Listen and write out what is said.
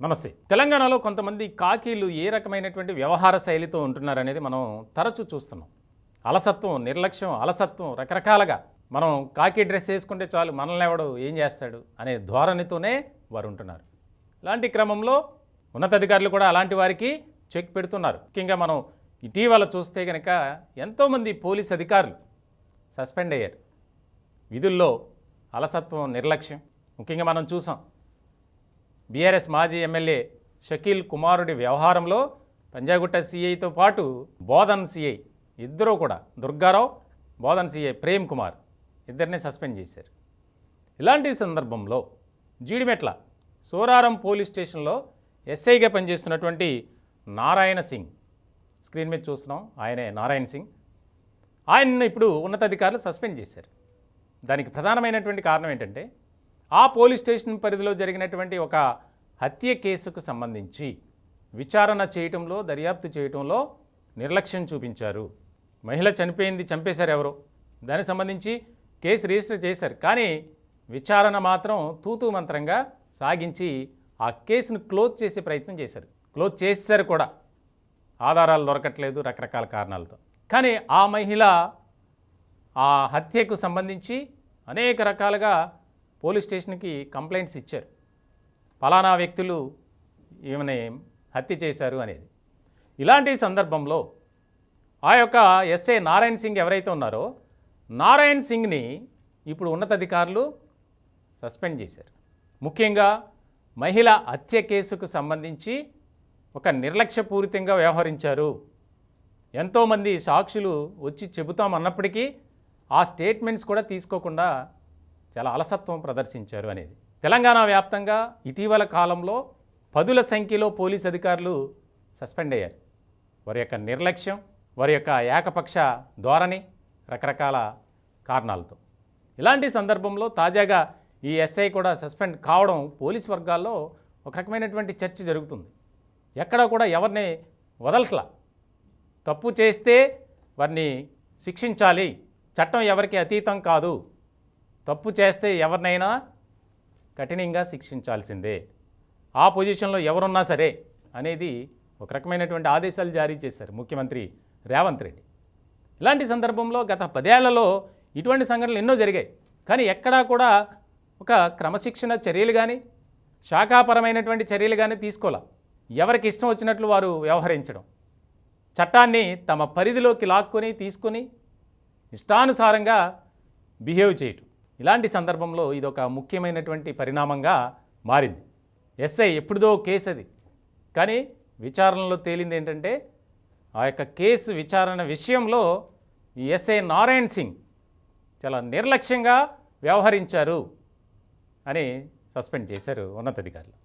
నమస్తే. తెలంగాణలో కొంతమంది కాకీలు ఏ రకమైనటువంటి వ్యవహార శైలితో ఉంటున్నారనేది మనం తరచూ చూస్తున్నాం. అలసత్వం, నిర్లక్ష్యం, అలసత్వం రకరకాలుగా మనం కాకి డ్రెస్ వేసుకుంటే చాలు మనల్ని ఎవడు ఏం చేస్తాడు అనే ధోరణితోనే వారు ఉంటున్నారు. ఇలాంటి క్రమంలో ఉన్నతాధికారులు కూడా అలాంటి వారికి చెక్ పెడుతున్నారు. ముఖ్యంగా మనం ఇటీవల చూస్తే కనుక ఎంతోమంది పోలీస్ అధికారులు సస్పెండ్ అయ్యారు. విధుల్లో అలసత్వం, నిర్లక్ష్యం ముఖ్యంగా మనం చూసాం. బీఆర్ఎస్ మాజీ ఎమ్మెల్యే షకీల్ కుమారుడి వ్యవహారంలో పంజాగుట్ట సీఐతో పాటు బోధన్ సీఐ ఇద్దరూ కూడా, దుర్గారావు, బోధన్ సీఐ ప్రేమ్ కుమార్ ఇద్దరిని సస్పెండ్ చేశారు. ఇలాంటి సందర్భంలో జీడిమెట్ల సోరారం పోలీస్ స్టేషన్లో ఎస్ఐగా పనిచేస్తున్నటువంటి నారాయణ సింగ్, స్క్రీన్ మీద చూస్తున్నాం, ఆయనే నారాయణ సింగ్. ఆయన్ని ఇప్పుడు ఉన్నతాధికారులు సస్పెండ్ చేశారు. దానికి ప్రధానమైనటువంటి కారణం ఏంటంటే ఆ పోలీస్ స్టేషన్ పరిధిలో జరిగినటువంటి ఒక హత్య కేసుకు సంబంధించి విచారణ చేయటంలో, దర్యాప్తు చేయటంలో నిర్లక్ష్యం చూపించారు. మహిళ చనిపోయింది, చంపేశారు ఎవరో, దానికి సంబంధించి కేసు రిజిస్టర్ చేశారు. కానీ విచారణ మాత్రం తూతూ మంత్రంగా సాగించి ఆ కేసును క్లోజ్ చేసే ప్రయత్నం చేశారు. క్లోజ్ చేశారు కూడా, ఆధారాలు దొరకట్లేదు రకరకాల కారణాలతో. కానీ ఆ మహిళ ఆ హత్యకు సంబంధించి అనేక రకాలుగా పోలీస్ స్టేషన్కి కంప్లైంట్స్ ఇచ్చారు. ఫలానా వ్యక్తులు ఈమెని హత్య చేశారు అనేది. ఇలాంటి సందర్భంలో ఆ యొక్క ఎస్ఐ నారాయణ సింగ్ ఎవరైతే ఉన్నారో, నారాయణ సింగ్ని ఇప్పుడు ఉన్నతాధికారులు సస్పెండ్ చేశారు. ముఖ్యంగా మహిళ హత్య కేసుకు సంబంధించి ఒక నిర్లక్ష్యపూరితంగా వ్యవహరించారు. ఎంతోమంది సాక్షులు వచ్చి చెబుతామన్నప్పటికీ ఆ స్టేట్మెంట్స్ కూడా తీసుకోకుండా చాలా అలసత్వం ప్రదర్శించారు అనేది. తెలంగాణ వ్యాప్తంగా ఇటీవల కాలంలో పదుల సంఖ్యలో పోలీస్ అధికారులు సస్పెండ్ అయ్యారు. వారి యొక్క నిర్లక్ష్యం, వారి యొక్క ఏకపక్ష ధోరణి, రకరకాల కారణాలతో. ఇలాంటి సందర్భంలో తాజాగా ఈ ఎస్ఐ కూడా సస్పెండ్ కావడం పోలీస్ వర్గాల్లో ఒక రకమైనటువంటి చర్చ జరుగుతుంది. ఎక్కడా కూడా ఎవరిని వదలట్లా. తప్పు చేస్తే వారిని శిక్షించాలి, చట్టం ఎవరికి అతీతం కాదు, తప్పు చేస్తే ఎవరినైనా కఠినంగా శిక్షించాల్సిందే, ఆ పొజిషన్లో ఎవరున్నా సరే అనేది ఒక రకమైనటువంటి ఆదేశాలు జారీ చేశారు ముఖ్యమంత్రి రేవంత్ రెడ్డి. ఇలాంటి సందర్భంలో గత 10 ఏళ్లలో ఇటువంటి సంఘటనలు ఎన్నో జరిగాయి. కానీ ఎక్కడా కూడా ఒక క్రమశిక్షణ చర్యలు కానీ, శాఖాపరమైనటువంటి చర్యలు కానీ తీసుకోలే. ఎవరికి ఇష్టం వచ్చినట్లు వారు వ్యవహరించడం, చట్టాన్ని తమ పరిధిలోకి లాక్కొని తీసుకొని ఇష్టానుసారంగా బిహేవ్ చేయటం. ఇలాంటి సందర్భంలో ఇది ఒక ముఖ్యమైనటువంటి పరిణామంగా మారింది. ఎస్ఐ ఎప్పుడుదో కేసు అది, కానీ విచారణలో తేలింది ఏంటంటే ఆ యొక్క కేసు విచారణ విషయంలో ఈ ఎస్ఐ నారాయణ సింగ్ చాలా నిర్లక్ష్యంగా వ్యవహరించారు అని సస్పెండ్ చేశారు ఉన్నతాధికారులు.